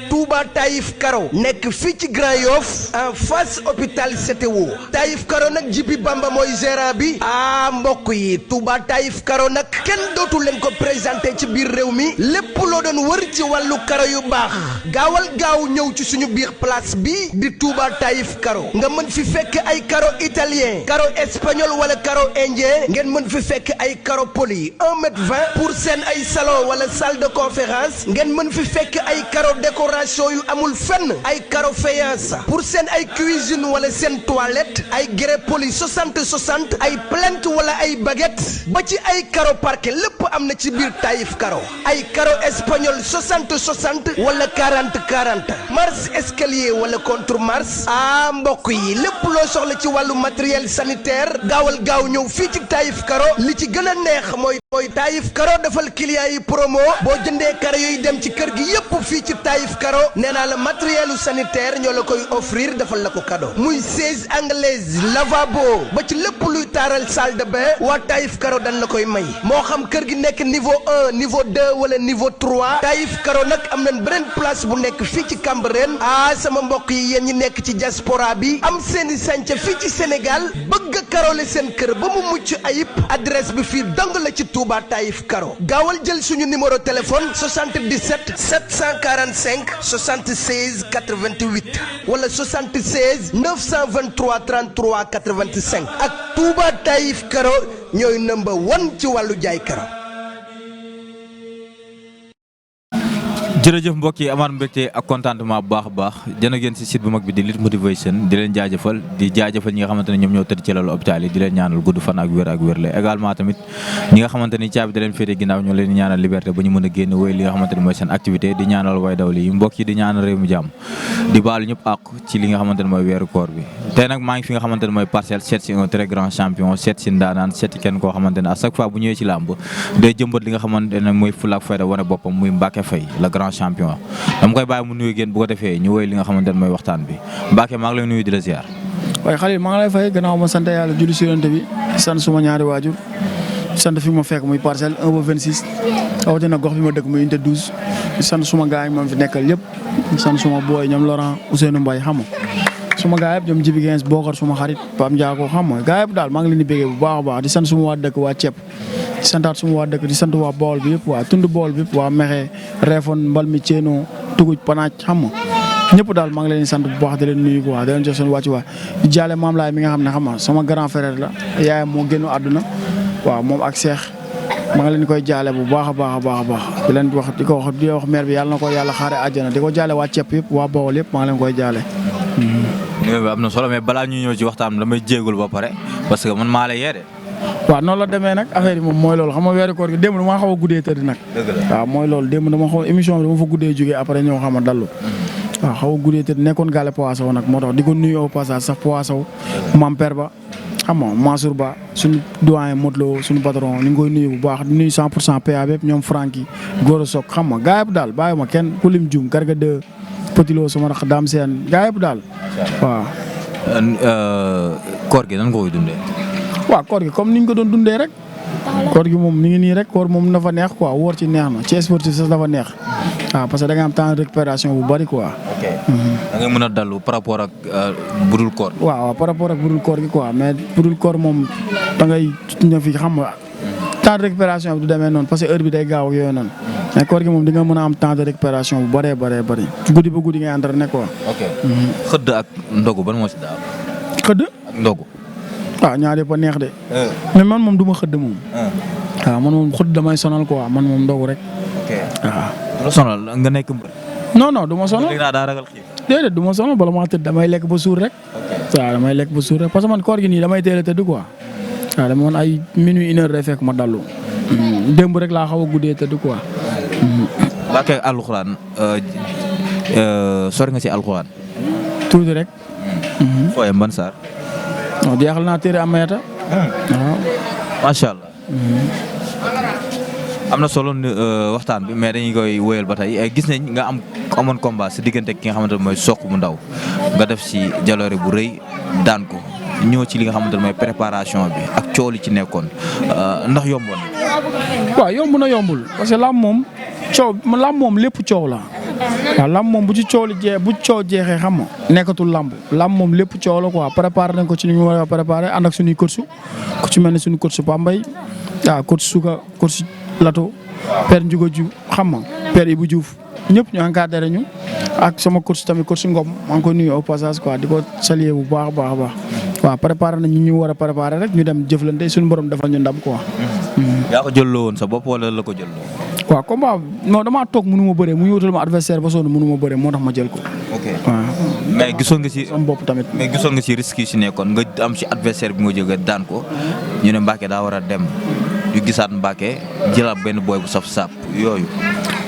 Touba Taïf Karo nekk fii ci Grand Yoff en face hôpital CTO Taïf Karo nag Jibi Bamba mooy gérant bi mbokk yi Touba Taïf Karo nag kenn dootu leen ko présenté ci biir réew mi lépp loo doon wër ci wàllu karo yu baax gaawal gaaw ñëw ci suñu biir place bi di Touba Taïf Karo nga mën fi fekk ay karo italien karo espagnol wala karo indien ngeen mën fi fekk ay karo poli 1,20 m pour seen ay salon wala salle de conférence ngeen mën fi fekk ay karo décoration yu amul fenn ay karo faïence pour seen ay cuisine wala seen toilette ay grès poli 60 ay plinthe wala ay baguette ba ci ay karo parquet lépp am na ci biir Taïf Karo ay karo espagnol 60 wala 40 marche escalier wala contre marche mbokk yi lépp loo soxla ci wàllu matériel sanitaire gaawal gaaw ñëw fii ci Taïf Karo li ci gën a neex mooy Taïf Karo defal client yi promo boo jëndee karo yooyu dem ci kër gi yépp fii ci Taïf Karo nee naa la matérielu sanitaire ñoo la koy offrir defal la ko cadeau muy chaise anglaise lavabo ba ci lépp luy taaral salle de bain waa Taïf Karo dañ la koy may moo xam kër gi nekk niveau 1 niveau 2 wala niveau 3 Taïf Karo nag am nañ beneen place bu nekk fii ci Cambérène sama mbokk yi yéen ñi nekk ci diaspora bi am seeni sànca fii ci Sénégal bëgg a karole seen kër ba mu mucc ayib adresse bi fii dong la ci Touba Taïf Karo gaawal jël suñu numéro téléphone 77 745 76 88 wala 76 923 33 85 ak Touba Taïf Karo ñooy number 1 ci wàllu jaay karo. jërëjëf mbokk yi amaat mbégte ak contentement bu baax a baax jën ngeen si site bu mag bi di Lutte Motivation di leen jaajëfal ñi nga xamante ne ñoom ñoo tëdd ci lalu hôpital yi di leen ñaanal gudd fan ak wér la également tamit ñi nga xamante ni caabi da leen féete ginnaaw ñoo leen ñaanal liberté ba ñu mën a génn wéy li nga xamante ne mooy seen activité di ñaanal way daw li mbokk yi di ñaanal réew mi jàmm di baalu ñëpp àq ci li nga xamante ne mooy weeru koor bi tey nag maa ngi fi nga xamante ne mooy Parcelles seet si un très grand champion seet si ndaanaan seet kenn koo xamante ne à chaque fois bu ñëwee ci làmb day jëmbat li nga xamante ne mooy fulla ak fayda wane boppam muy Mbacké Faye le grand champion dama koy bàyyi mu nuyu génn bu ko defee ñu woy li nga xamante ne mooy waxtaan bi Mbacké maa ngi lay nuyu di la ziar. waaye Khalil maa ngi lay fay gannaaw ma sant yàlla julli si yonent bi sant suma ñaari waajur sant fi ma fekk muy Parcelles 1 ba 26 rawatina gox bi ma dëkk muy unité 12 sant suma gaay yi ma fi nekkal yëpp sant suma booy ñoom Laurent Ousseynou Mbaye xam nga suma gaay yëpp ñoom Jibi Gens Bokar suma xarit Pam Ndiago xam nga gaay yëpp daal maa ngi leen di bégee bu baax a baax di sant suma waa dëkk waa ceeb di santaat suma waa dëkk di sant waa Bawol bi yëpp waa tund Bawol bi yëpp waa Mexe Réfone Mbal mi Ceeno Tuguj Panaaj xam nga ñëpp daal maa ngi leen di sant bu baax di leen nuyu quoi di leen jox seen wàcc waay di jaale maam laay mi nga xam ne xam nga sama grand frère la yaayam moo génn àdduna waaw moom ak Cheikh maa ngi leen koy jaale bu baax a baax di leen wax di wax maire bi yàlla na ko yàlla xaare àjjana di ko jaale waa ceeb yëpp waa Bawol yëpp maa ngi leen koy jaale. am na solo mais balaa ñu ñëw ci waxtaan damay jéegul ba pare parce que man maa lay yee de. waaw noonu la demee nag affaire yi moom mooy loolu xam nga weeru koor gi démb damaa xaw a guddee tëdd nag. waaw mooy loolu démb dama xaw émission bi dama fa guddee jógee après ñëw xam nga dallu waaw xaw a guddee tëdd nekkoon gaale Poisson nag moo tax di ko nuyu au passage sax Poisson Mam Père Ba xam nga Mansour Ba suñu doyen Modlo suñu patron ñu ngi koy nuyu bu baax di nuyu 100% PA bépp ñoom Franky Goro Sok xam nga gaa yëpp daal bàyyi ma kenn ku lim Dioum Garga 2 Petit Lo sama rax Dame Sène gaa yëpp daal waaw. koor gi nan nga koy dundee. waaw koor gi comme niñ ko doon dundee rek koor gi moom mi ngi nii rek koor moom dafa neex quoi wóor ci neex na ci sportif sax dafa neex waaw parce que da nga am temps de récupération bu bari quoi. ok da ngay mën a dallu par rapport ak budul koor. waaw par rapport ak budul koor gi quoi mais budul koor moom da ngay ñëw fi xam nga temps de récupération bi du demee noonu parce que heure bi day gaaw ak yooyu noonu mais koor gi moom di nga mën a am temps de récupération bu bëree bëri guddi ba guddi ngay entraîné quoi. ok xëdd ak ndogu ban moo si daaw. xëdd ak ndogu. waaw ñaar yëpp a neex de. mais man moom du ma xëdd moom. waaw man moom xëdd damay sonal quoi man moom ndogu rek. ok waaw. du la sonal nga nekk mbër. non du ma sonal. léegi daa ragal xiif. déedéet du ma sonal bala maa tëdd damay lekk ba suur rek. waaw damay lekk ba suur rek parce que man koor gi nii damay teel a tëdd quoi. waaw dama woon ay minuit 1 heure day fekk ma dallu. démb rek laa xaw a guddee tëdd quoi. Mbacké alxuraan sori nga ci alxuraan. tuuti rek. fooyee ban saar. non jeexal naa téere amayata. waaw. macha allah. am na solo waxtaan bi mais dañuy koy wéyal ba tey gis nañ nga amoon combat si diggante ki nga xamante ne mooy Sokh bu ndaw nga def si jaloore bu rëy daan ko ñëw ci li nga xamante ne mooy préparation bi ak coow li ci nekkoon ndax yomboon. waaw yomb na yombul parce que lamb moom lépp coow la waaw lamb moom bu ci coow jeexee xam nga nekkatul lamb moom lépp coow la quoi préparé nañ ko ci ni ñu war a préparé ànd ak suñuy coach ku ci mel ne suñu coach Pambay waaw coach Souka coach Lato père Ndiouga Diouf xam nga père Ibou Diouf ñëpp ñu encadré ñu ak sama coach tamit coach Ngom maa ngi koy nuyu au passage quoi di ko saluer bu baax a baax a baax waaw préparé nañ ñu war a préparé rek ñu dem jëflante suñu borom defal ñu ndam quoi. yaa ko jëlloo woon sa bopp wala la ko jëlloo. waaw combat non damaa toog mënu ma bëree mu ñu wutal ma adversaire ba sonn mënu ma bëree moo tax ma jël ko. ok waaw. mais gisoon nga ci sama bopp tamit. mais gisoon nga ci risque yi si nekkoon nga am ci adversaire bi nga jógee daan ko ñu ne Mbacké daa war a dem ñu gisaat Mbacké jëlaat benn boy bu saf saap yooyu.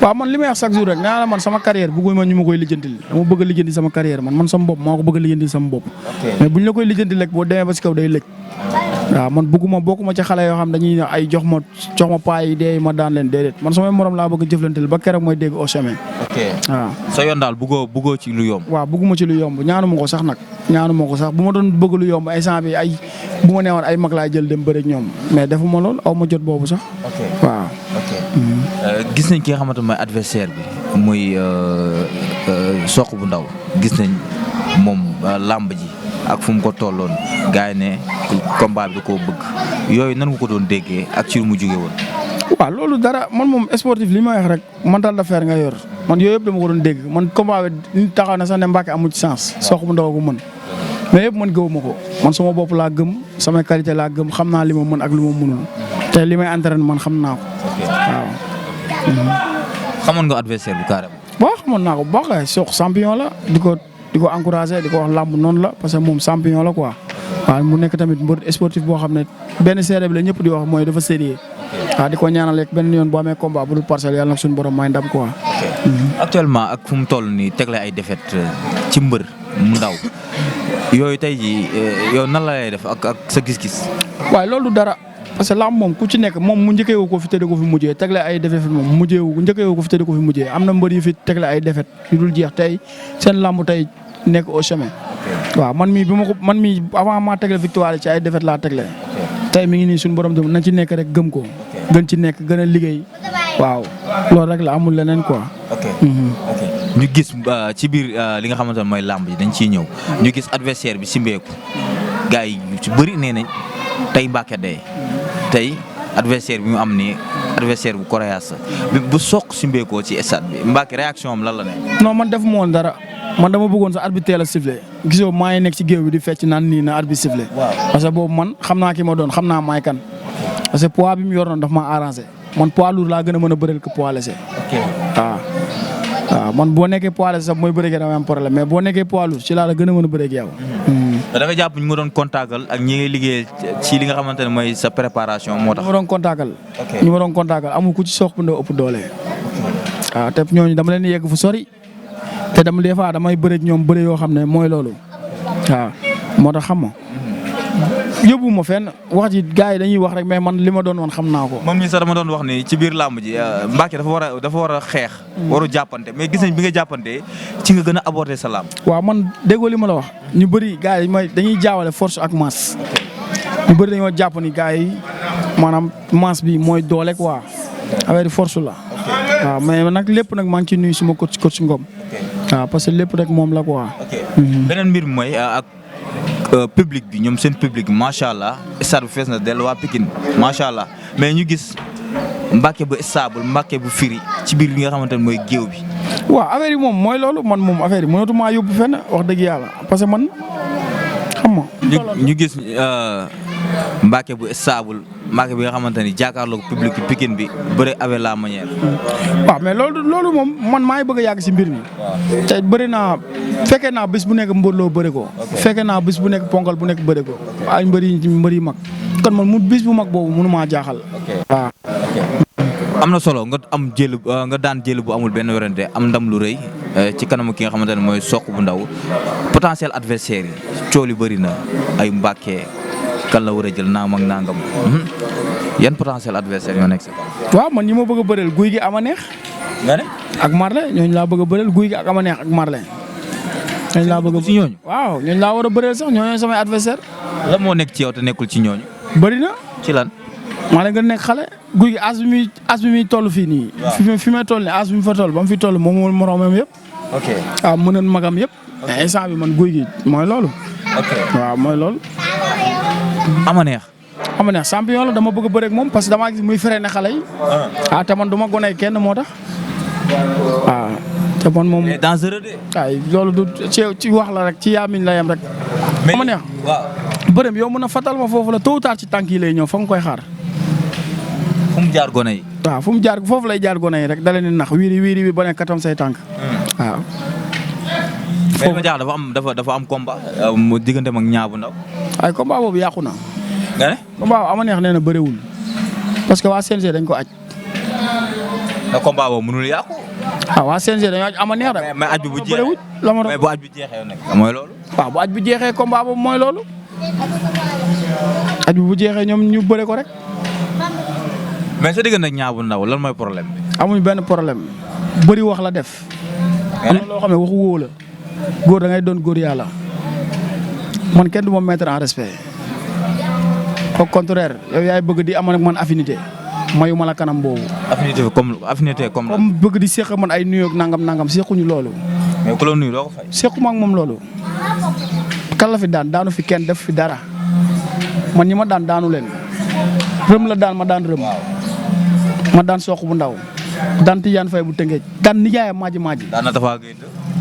waaw man li may wax chaque jour rek nee naa la man sama carrière bëgguma ñu ma koy lijjantil dama bëgg a lijjanti sama carrière man sama bopp maa ko bëgg a lijjantil sama bopp. mais buñ la koy lijjantil rek boo demee ba si kaw day lëj. waaw man bokkuma ci xale yoo xam dañuy ay jox ma paa yi dee ma daan leen déedéet man samay morom laa bëgg a jëflantil ba keroog mooy dégg au chemin. ok waaw. sa yoon daal bëggoo ci lu yomb. waaw bëgguma ci lu yomb ñaanuma ko sax nag ñaanuma ko sax bu ma doon bëgg lu yomb instant bi bu ma neewoon ay mag laa jël dem bëre ak ñoom mais defuma lool aw ma jot boobu sax. waaw. gis nañ ki nga xamante mooy adversaire bi muy Sokh bu ndaw gis nañ moom làmb ji ak fu mu ko tolloon gars yi ne combat bi da koo bëgg yooyu nan nga ko doon déggee ak ci lu mu jógee woon. waaw loolu dara man moom sportif li ma wax rek mental d'affaire nga yor man yooyu yëpp dama ko doon dégg man combat bi nit taxaw na sax ne Mbacké amul ci sens Sokh bu ndaw ko mën mais yëpp man gëwuma ko man sama bopp laa gëm samay qualité laa gëm xam naa li ma mën ak li ma mënul te li may entraîné man xam naa ko waaw. xamoon nga adversaire bi carrément. bon xamoon naa ko bu baax kay Sokh champion la di ko encouragé di ko wax làmb noonu la parce que moom champion la quoi waaw mu nekk tamit mbër sportif boo xam ne benn seede bi la ñëpp di wax mooy dafa sérieux waaw di ko ñaanal rek benn yoon boo amee combat bu dul parcelle yàlla nag suñu borom may ndam quoi. actuellement ak fu mu toll nii tegle ay défaite ci mbër mu ndaw yooyu tey jii yow nan la lay def ak sa gis-gis. waaye loolu dara parce que làmb moom ku ci nekk moom mu njëkkee wu ko fi tëdd ko fi mujjee tegle ay défaite moom njëkkee wu ko fi tëdd ko fi mujjee am na mbër yu fi tegle ay défaite yu dul jeex tey seen làmb tey nekk au chemin. waaw man mii avant maa tegle victoire ci ay défaite laa tegle tey mi ngi nii suñu borom dem nañ ci nekk rek gëm ko gën ci nekk gën a liggéey waaw loolu rek la amul leneen quoi. ñu gis ci biir li nga xamante ne mooy làmb ji dañ ciy ñëw ñu gis adversaire bi simbeeku gars yi ci bëri nee nañ tey Mbacké dee tey adversaire bi mu am nii adversaire bu coriace bu Sokh simbeekoo ci stade bi Mbacké réaction am lan la ne. non man def ma woon dara man dama bëggoon sa arbitre teel a sifflé gisoo maa ngi nekk ci géew bi di fecc naan nii na arbitre sifflé. parce que boobu man xam naa ki ma doon xam naa maay kan parce que poids bi mu yor noonu daf maa arrangé man poids lourd laa gën a mën a bëreel que poids léger. waaw man boo nekkee poids léger sax mooy bëreeg damay am problème mais boo nekkee poids lourd ci laa la gën a mën a bëreeg yow. da nga jàpp ñu nga doon contactal ak ñi ngay liggéey ci li nga xamante ne mooy sa préparation moo tax. ñu ma doon contactal amul ku ci Sokh bu ndaw ëpp doole. waaw te ñooñu dama leen yegg fu sori te dama des fois damay bëreeg ñoom bëre yoo xam ne mooy loolu waaw moo tax xam nga yóbbu ma fenn wax ji gars yi dañuy wax rek mais man li ma doon woon xam naa ko. man mii sax dama doon wax ni ci biir làmb ji Mbacké dafa war a xeex. waru jàppante mais gis nañ bi nga jàppante ci nga gën a aborder sa làmb. waaw man déggoo li ma la wax ñu bëri gars yi dañuy jaawale force ak masse. ñu bëri dañoo jàpp ni gars yi maanaam masse bi mooy doole quoi affaire force la. waaw mais nag lépp nag maa ngi ciy nuyu suma coach Ngom. waaw parce que lépp rek moom la quoi. beneen mbir mi mooy ak. public bi ñoom seen public macha allah stade bu fees na dellu waa Pikine macha allah mais ñu gis Mbacké bu stable Mbacké bu firi ci biir li nga xamante ne mooy géew bi. waaw affaire yi moom mooy loolu man moom affaire yi mënatuma yóbbu fenn wax dëgg yàlla parce que man xam nga. ñu gis Mbacké bu stable Mbacké bi nga xamante ni jàkkaarloog public Pikine bi bëre avec la manière. waaw mais loolu moom man maa ngi bëgg a yàgg si mbir mi. te bëri naa fekkee naa bis bu nekk mbërloo bëri ko. fekkee naa bis bu nekk ponkal bu nekk bëri ko. ay mbëri mag kon man mu bis bu mag boobu mënu maa jaaxal. waaw. am na solo nga daan jël bu amul benn werante am ndam lu rëy ci kanamu ki nga xamante ne mooy Sokh bu ndaw potentiel adversaire yi coow li bëri na ay Mbacké kan la war a jël naam ak nangam yan potentiel adversaire ñoo nekk sa waaw man ñi ma bëgg a bëreel guy gi ama neex. nga ne. ak Marley ñooñu laa bëgg a bëreel guy gi ak ama neex ak Marley. ñooñu laa bëgg a ci ñooñu. waaw ñooñu laa war a bëreel sax ñooñu samay adversaire. lan moo nekk ci yow te nekkul ci ñooñu. bëri na. ci lan. maa leen gën a nekk xale guy gi as bi muy toll fii nii. fi may toll nii as bi mu fa toll ba mu fi toll moom moroomam yëpp. ok waaw mën nañ magam yëpp. mais instant bi man guy gi mooy loolu. ok waaw mooy loolu. ama neex. ama neex champion la dama bëgg a bëre ak moom parce que damaa gis muy freiné xale yi. te man du ma gone kenn moo tax. waaw te man moom. mais dangereux de. ay loolu du ci wax la rek ci yaamiñ la yem rek. ama neex waaw. bërëm yow mën a fatal ma foofu la tôt ou tard ci tànk yi lay ñëw fa nga koy xaar. fu mu jaar gone yi. waaw fu mu jaar foofu lay jaar gone yi rek da leen di nax wiiri bi ba ne katam say tànk. waaw. mais ma jaax dafa am combat. mu diggante ak Niang bu Ndaw. ay combat boobu yàqu na. nga ne. combat boobu ama neex nee na bëriwul parce que waa CNG dañ ko aj. te combat boobu mënul yàqu. waa CNG dañoo aj ama neex rek. mais aj bi bu jeexee la ma mais bu aj bi jeexee nag mooy loolu. waaw bu aj bi jeexee combat boobu mooy loolu. aj bi bu jeexee ñoom ñu bëre ko rek. mais sa diggante ak Niang bu Ndaw lan mooy problème bi. amuñ benn problème bëri wax la def. am na loo xam ne waxu wóo la. góor da ngay doon góor yàlla. man kenn du ma mettre en respect. au contraire yow yaay bëgg di am ak man affinité mayu ma la kanam boobu. affinité comme. comme bëgg di seq man ay nuyoog nangam sequñu loolu. mais ku la nuyu doo ko fay. sequ ma ak moom loolu. kan la fi daanu fi kenn def fi dara man ñi ma daanu leen rëm la daan ma daan rëm. ma daan soq bu ndaw daan Tidiane Faye bu Tëngéej daan nijaayam maaji. daan na Tafa Gueye.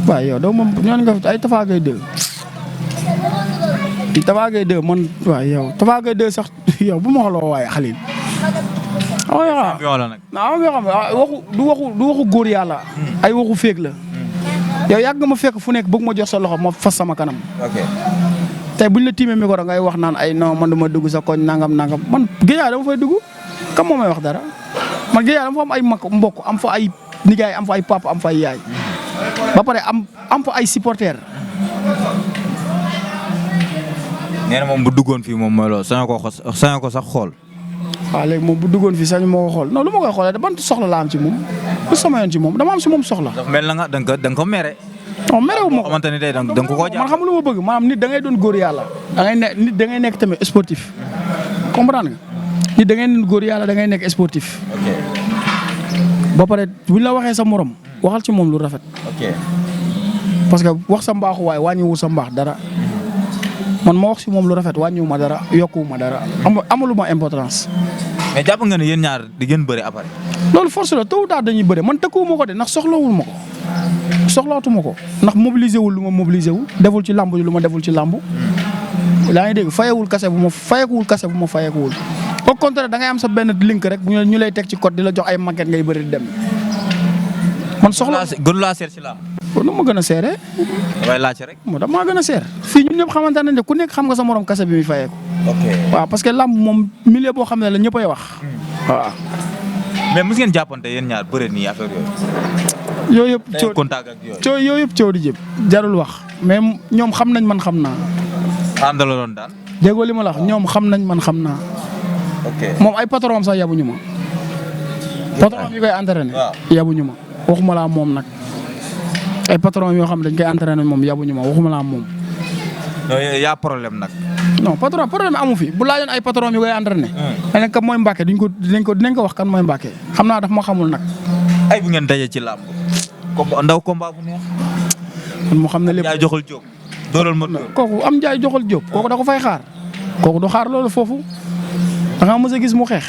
waaw yow doo moom ñooñu nga fi ay Tafa Gueye 2. Tafa Gueye 2 man waaw yow Tafa Gueye 2 sax yow bu ma xooloo waaye Xalil. champion la nag. waaw yoo xam ne du waxu góor yàlla. ay waxu féeg la. yow yàgg ma fekk fu nekk bëgg ma jox sa loxo ma fas sama kanam. ok tey buñ la tiimee micro ngay wax naan ay non man du ma dugg sa koñ nangam man géejaay dama fay dugg kam moo may wax dara man géejaay dama fa am ay mbokk am fa ay nijaay am fa ay papa am fa ay yaay ba pare am fa ay supporters. nee na moom bu duggoon fii moom mooy loolu sañoo ko sax xool. waaw léegi moom bu duggoon fii sax ñu ma ko xool non lu ma koy xoolee ban soxla la am ci moom lu sama yoon ci moom dama am si moom soxla. dafa mel na nga da nga ko mere. non merewu ma ko xamante ni tey da nga ko koo man xam lu ma bëgg maanaam nit da ngay doon góor yàlla nit da ngay nekk tamit sportif comprendre nga nit da ngay doon góor yàlla da ngay nekk sportif. ok ba pare buñ la waxee sa morom waxal ci moom lu rafet. ok parce que wax sa mbaaxu waay wàññiwul sa mbaax dara man ma wax si moom lu rafet wàññiwu ma dara yokkuwu ma dara amalu ma importance. mais jàpp nga ne yéen ñaar di ngeen bëri après. loolu force la tôt ou tard dañuy bëre man tëkkuwu ma ko de ndax soxlawul ma ko soxlaatuma ko ndax mobilisé wul lu ma mobilisé wul deful ci làmb lu ma deful ci làmb. yaa ngi dégg fayewul kase bu ma fayeekuwul au contraire da ngay am sa benn link rek ñu lay teg ci code di la jox ay maquette ngay bëri di dem. man soxla gënu laa seer si làmb. nu ma gën a seere. damay laajte rek. moo damaa gën a seer fii ñun ñëpp xamante ne ku nekk xam nga sa morom kase bi muy fayeeku. ok waaw parce que làmb moom milieu boo xam ne la ñëppay wax. waaw. mais mos ngeen jàppante yéen ñaar bëre nii affaire yooyu. yooyu yëpp contact ak yooyu. yooyu yëpp coow di jëm jarul wax mais ñoom xam nañ man xam naa. ànd la doon daan. déggoo li ma la wax ñoom xam nañ man xam naa. ok moom ay patron sax yabuñu ma. patron yi koy entraîné. waaw yabuñu ma waxuma laa moom nag. ay patron yoo xam dañ koy entraîné moom yabuñu ma waxuma laa moom. non yaa problème nag. non problème amu fi bu laajoon ay patron yu koy entraîné. dañ ko mooy Mbacke dinañ ko wax kan mooy Mbacke xam naa daf ma xamul nag. ay bu ngeen daje ci làmb. ndaw combat bu neex. kon mu xam ne lépp jaay joxul jóg. dóoral ma dóor. kooku am jaay joxul jóg kooku da ko fay xaar. kooku du xaar loolu foofu da nga mës a gis mu xeex.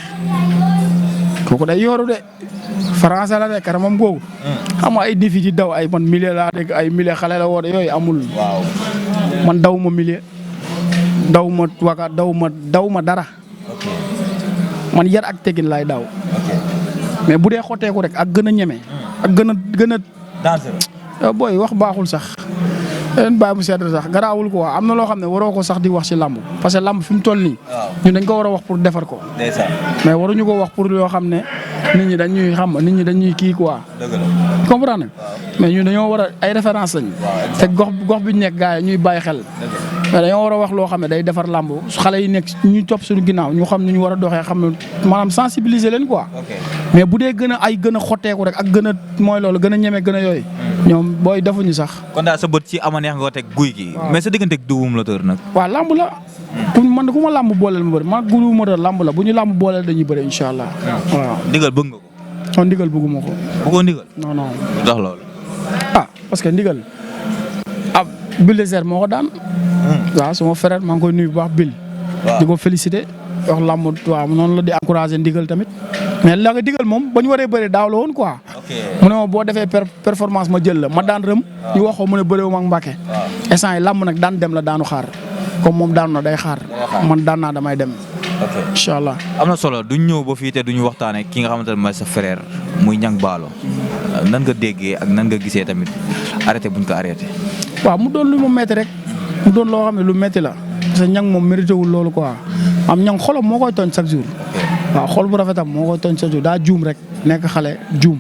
kooku day yooru de français la de karamam googu. xam nga ay défi ci daw ay man milieu laa dégg ay milieu xale la woote yooyu amul. waaw man daw ma milieu. daw ma waka daw ma dara. man yar ak tegin laay daw. mais bu dee xotteeku rek ak gën a ñeme. ak gën a dangereux. booy wax baaxul sax. leen bàyyi mu sedd sax garaawul quoi am na loo xam ne waroo ko sax di wax ci làmb parce que làmb fi mu toll nii. ñun dañ ko war a wax pour defar ko. mais waruñu ko wax pour yoo xam ne nit ñi dañuy xam nit ñi dañuy kii quoi. dëgg la comprendre mais ñun dañoo war a ay référence lañu. te gox bi ñu nekk gars yi ñuy bàyyi xel. dañoo war a wax loo xam ne day defar làmb xale yi nekk ñu topp suñu ginnaaw ñu xam ni ñu war a doxee xam ne maanaam sensibiliser leen quoi. mais bu dee gën a xotteeku rek ak gën a mooy loolu gën a ñeme gën a yooyu. ñoom booy defuñu sax. kon daal sa bët ci ama neex nga ko teg guy gi. mais sa diggante ak Double Moteur nag. waaw làmb la. ku ma làmb booleel ma bëri man Double Moteur làmb la bu ñu làmb booleel dañuy bëri incha allah. waaw ndigal bëgg nga ko. non ndigal bëgguma ko. bëggoo ndigal. non non. ndax loolu. parce que ndigal Bulldozer moo ko daan. waaw sama frère maa ngi koy nuyu bu baax Bill. di ko féliciter wax làmb waaw noonu la di encourager ndigal tamit. mais la nga digal moom ba ñu waree bëri daaw la woon quoi. mu ne ma boo defee performance ma jël la ma daan rëm. ñu wax ko mu ne bëreewu ma ak Mbàkke. instant yi làmb nag daan dem la daanu xaar comme moom daanu na day xaar. man daan naa damay dem. incha allah. am na solo duñ ñëw ba fii te duñu waxtaanee ki nga xamante ne mooy sa frère muy Niang Ballo nan nga déggee ak nan nga gisee tamit arrêté buñ ko arrêté. waaw mu doon lu mu métti rek mu doon loo xam ne lu métti la parce que Niang moom mérité wul loolu quoi am Niang xolam moo koy tooñ chaque jour. waaw xol bu rafetam moo koy tooñ chaque jour daa juum rek nekk xale juum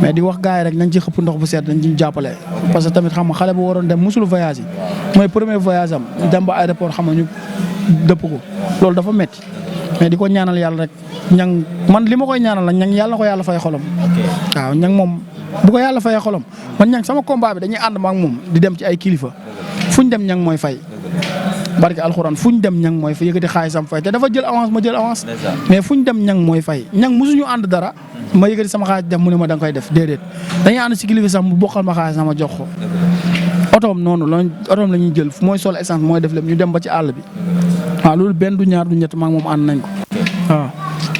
mais di wax gars yi rek nañ ci xëpp ndox bu sedd nañ ci jàppale. parce que tamit xam nga xale bu waroon dem musul voyage yi mooy premier voyage am dem ba aéroport xam nga ñu dëpp ko loolu dafa métti mais di ko ñaanal yàlla rek Niang man li ma koy ñaanal la Niang yàlla na ko yàlla fay xolam. waaw Niang moom bu ko yàlla fayee xolam man Niang sama combat bi dañuy ànd ma ak moom di dem ci ay kilifa fuñ dem Niang mooy fay. barke alxuraan fuñ dem Niang mooy fay yëkkati xaalisam fay te dafa jël avance ma jël avance. mais fuñ dem Niang mooy fay Niang mosuñu ànd dara ma yëkkati sama xaalis def mu ne ma da nga koy def déedéet dañuy ànd si kilifa sax mu bokkal ma xaalis sama jox ko. otoom noonu otoom la ñuy jël mooy sol essence mooy def lépp ñu dem ba ci àll bi waaw loolu benn du ñaar du ñett maa ngi moom ànd nañ ko waaw.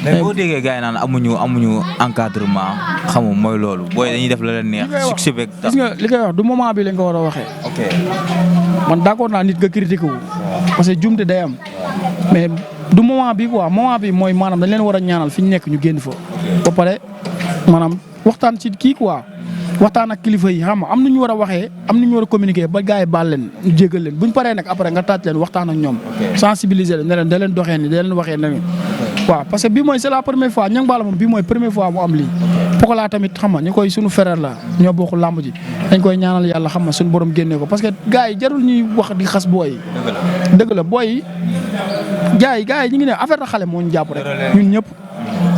mais boo déggee gars yi naan amuñu encadrement xam nga mooy loolu booy dañuy def la leen neex. succès beeg tax gis nga li koy wax du moment bi lañ ko war a waxee. ok man d'accord naa nit nga critiqué wu. parce que jumte day am. mais du moment bi quoi moment bi mooy maanaam dañ leen war a ñaanal fi ñu nekk ñu génn fa. ba pare maanaam waxtaan ci kii quoi waxtaan ak kilifa yi xam nga am na ñu war a waxee am na ñu war a communiquer ba gars yi baal leen ñu jégal leen buñ paree nag après nga taaj leen waxtaan ak ñoom. sensibiliser leen ne leen da leen doxee ni da leen waxee ne waaw parce que bii mooy c'est la première fois Niang Ballo moom bii mooy première fois mu am lii. Pokola tamit xam nga ñu koy sunu frère la ñoo bokk làmb ji dañ koy ñaanal yàlla xam nga suñu borom génnee ko parce que gars yi jarul ñuy wax di xas booy yi. dëgg la booy yi gars yi ñu ngi ne affaire la xale moo ñu jàpp rek ñun ñëpp.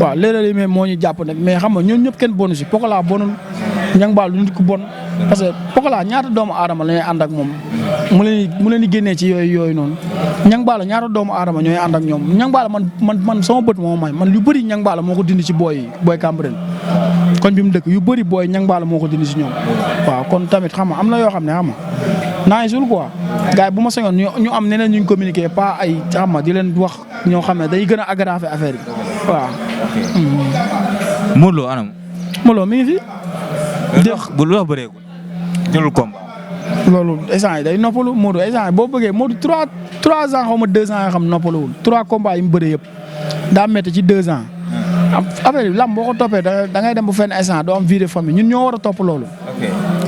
waaw léeg-léeg mais moo ñu jàpp nag mais xam nga ñun ñëpp kenn bonu si Pokola bonul Niang Ballo nit ku bon parce que Pokola ñaata doomu aadama la ñuy ànd ak moom mu leen di génnee ci yooyu noonu Niang Ballo ñaata doomu aadama ñooy ànd ak ñoom Niang Ballo man sama bët moo may man yu bëri Niang Ballo moo ko dindi ci booy Cambérène koñ bi mu dëkk yu bëri booy Niang Ballo moo ko dindi si ñoom waaw kon tamit xam nga am na yoo xam ne xam nga naa sul quoi gars yi bu ma sañoon ñu am neneen ñu communiquer pas ay xam nga di leen wax ñoo xam ne day gën a aggraver affaire yi waaw. Modou Lo anam. Modou Lo mi ngi fi. bu lu wax bëreegul jëlul combat. loolu instant yi day noppalu Modou instant yi boo bëggee Modou 3 ans xaw ma 2 ans yoo xam noppaluwul 3 combats yi mu bëree yëpp daa métti ci 2 ans. affaire bi lamb boo ko toppee da ngay dem bu fenn instant doo am vie de famille ñun ñoo war a topp loolu.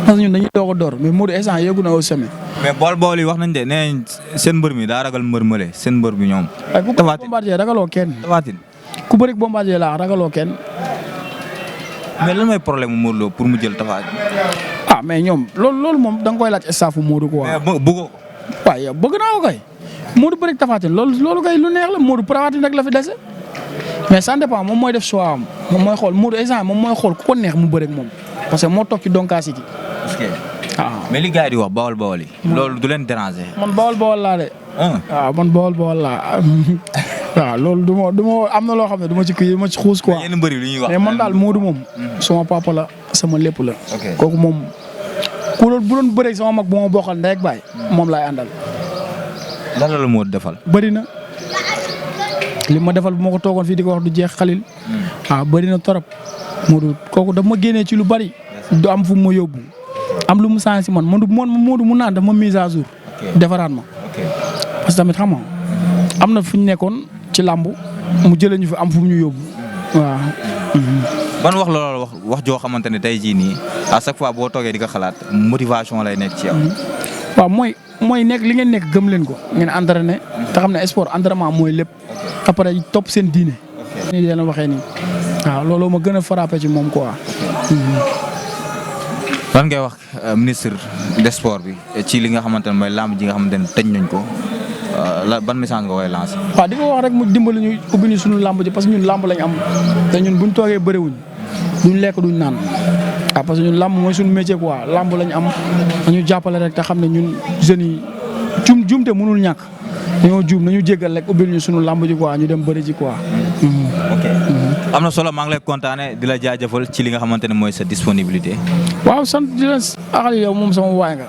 parce que ñun dañuy doog a door mais Modou instant yeggu na au sommet. mais bool yi wax nañ de nee nañ seen mbër mi daa ragal mbër mële seen mbër bi ñoom. ku bëri Bombardier ragaloo kenn. ku bëri Bombardier laa ragaloo kenn. mais lan mooy problème mu Modou Lo pour mu jël Tapha Tine. ah mais ñoom loolu moom da nga koy laaj staffu Modou quoi. mais bëggoo ko. waaw yow bëgg naa ko kay. Modou bëri Tapha Tine loolu kay lu neex la Modou Tapha Tine rek la fi dese. mais ça dépend moom mooy def choix am moom mooy xool Modou instant moom mooy xool ku ko neex mu bëri ak moom parce que moo toog ci donkaasi gi. mais li gars yi di wax bawol yi. loolu du leen déranger. man bawol laa de. waaw man bawol laa. waaw loolu du ma am na loo xam ne du ma ci kii du ma ci xuus quoi. yenn mbër yi lu ñuy wax mais man daal Modou moom. sama papa la sama lépp la. kooku moom bu doon bëreeg sama mag bu ma bokkal ndey ak baay. moom laay àndal. lan la Modou defal. bëri na li ma defal bu ma ko toogoon fii di ko wax du jeex xalil. waaw bëri na torop Modou kooku daf ma génnee ci lu bari. du am fu mu ma yóbbu. am lu mu sànni si man Modou mu naan daf ma mise à jour. defaraat ma. parce que tamit xam nga am na fu ñu nekkoon ci làmb mu jëlee ñu fi am fu mu ñu yóbbu waaw. ban wax la wax joo xamante ne tey jii nii à chaque fois boo toogee di ko xalaat motivation lay nekk ci yow. waaw mooy nekk li ngeen nekk gëm leen ko ngeen entraîné te xam ne sport entraînement mooy lépp après topp seen diine. ni leen waxee nii waaw loolu ma gën a frappé ci moom quoi. lan ngay wax ministre des sports bi ci li nga xamante ne mooy lamb ji nga xamante ne tëj nañ ko ban message nga koy lancer. waaw di ko wax rek mu dimbali ñu ubbi ñu suñu lamb ji parce que ñun lamb lañ am te ñun buñ toogee bëriwuñ duñ lekk duñ naan waaw parce que ñun lamb mooy suñu métier quoi lamb lañ am ñu jàppale rek te xam ne ñun jeunes yi jumte mënul ñàkk dañoo juum nañu jéggal rek ubbil ñu suñu lamb ji quoi ñu dem bëri ji quoi. ok am na solo maa ngi lay kontaane di la jaajëfal ci li nga xamante ne mooy sa disponibilité. waaw sant di leen axal yow moom sama waay nga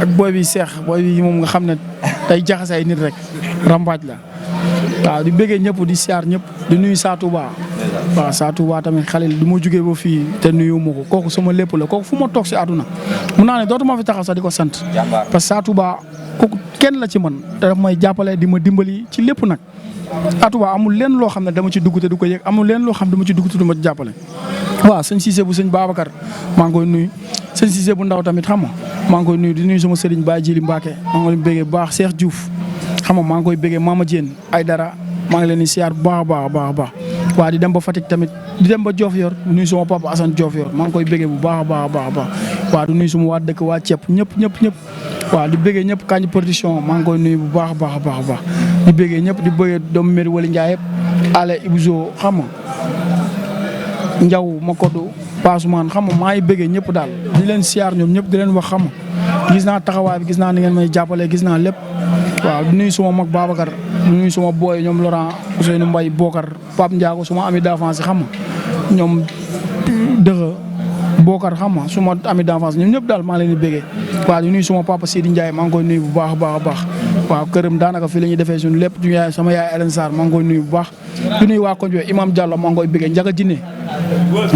ak booy bi Seex booy bi moom nga xam ne tey jaxase ay nit rek rambaaj la waaw di bëggee ñëpp di siyaar ñëpp di nuyu Sa Touba waaw Sa Touba tamit xale du ma jugee ba fii te nuyu ma ko kooku sama lépp la kooku fu ma toog si àdduna mun naa ne dootuma fi taxaw sax di ko sant parce que Sa Touba kooku kenn la ci man te daf may jàppale di ma dimbali ci lépp nag Sa Touba amul leen loo xam ne dama ci dugg te du ko yëg amul leen loo xam ne dama ci dugg te du ma jàppale waaw sëñ Cissé bu sëñ Babacar maa ngi koy nuyu sëñ Cissé bu ndaw tamit xam nga maa ngi koy nuyu di nuyu sama sëriñ Baye Jili Mbacke maa ngi leen bëggee bu baax Cheikh Diouf xam nga maa ngi koy bëggee Mama Diène ay dara maa ngi leen di siyaar bu baax a baax a baax waaw di dem ba Fatick tamit di dem ba Diofior nuyu sama papa Assane Diofior maa ngi koy bëggee bu baax a baax a baax waaw di nuyu suma waa dëkk waa ceeb ñëpp waaw di bëggee ñëpp Kañ production maa ngi koy nuyu bu baax a baax di bëggee ñëpp di bëggee doomu Meri Wali Ndiaye yëpp ale Ibouzo xam nga Njaw Makodou Passoumane xam nga maa ngi bëggee ñëpp daal di leen siyaar ñoom ñëpp di leen wax xam nga gis naa taxawaay bi gis naa ni ngeen may jàppale gis naa lépp waaw di nuyu suma mag Babacar di nuyu suma booy ñoom Laurent Ousseynou Mbaye Bokar Pape Ndiago suma ami d'enfance xam nga ñoom dëxa Bokar xam nga suma ami d'enfance ñoom ñëpp daal maa ngi leen di bëggee waaw di nuyu suma papa Sidi Ndiaye maa ngi koy nuyu bu baax a baax waaw këram daanaka fii la ñuy defee suñu lépp ñu yaay sama yaay Ellen Sarr maa ngi koy nuyu bu baax di nuyu waa koñ bi Imam Diallo maa ngi koy bëggee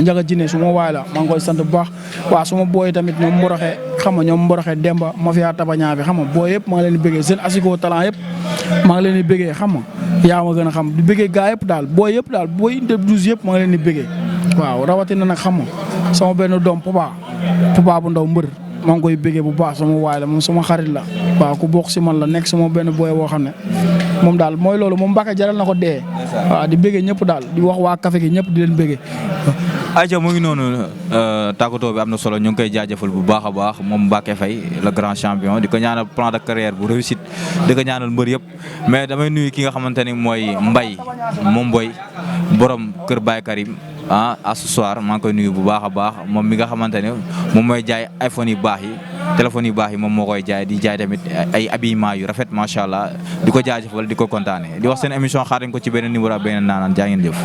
Njaga Jinne suma waay la maa ngi koy sant bu baax waaw suma booy tamit ñoom mboroxe xam nga ñoom mboroxe Demba mafia tabañaa bi xam nga booy yëpp maa ngi leen di bëggee seen asiko talent yëpp maa ngi leen di bëggee xam nga yaa ma gën a xam di bëggee gaa yëpp daal booy inte 12 yëpp maa ngi leen di bëggee waaw rawatina nag xam nga sama benn doom papa bu ndaw mbër maa ngi koy bëggee bu baax sama waay la moom sama xarit la waaw ku bokk si man la nekk sama benn booy boo xam ne moom daal mooy loolu moom Mbacke jaral na ko dee waaw di bëggee ñëpp daal di wax waa café gi ñëpp di leen bëggee. Aïcha mu ngi noonu tàggatoo bi am na solo ñu ngi koy jaajëfal bu baax a baax moom Mbacke Faye le grand champion di ko ñaanal plan de carrière bu réussite di ko ñaanal mbër yëpp mais damay nuyu ki nga xamante ni mooy Mbaye moom boy borom kër Baye Karim à ce soir maa ngi koy nuyu bu baax a baax moom mi nga xamante ne moom mooy jaay iPhone yu baax yi téléphone yu baax yi moom moo koy jaay di jaay tamit ay habillement yu rafet macha allah di ko jaajëfal di ko kontaane di wax seen émission xaar nañ ko ci beneen numéro ak beneen naanaan jaa ngeen jëf.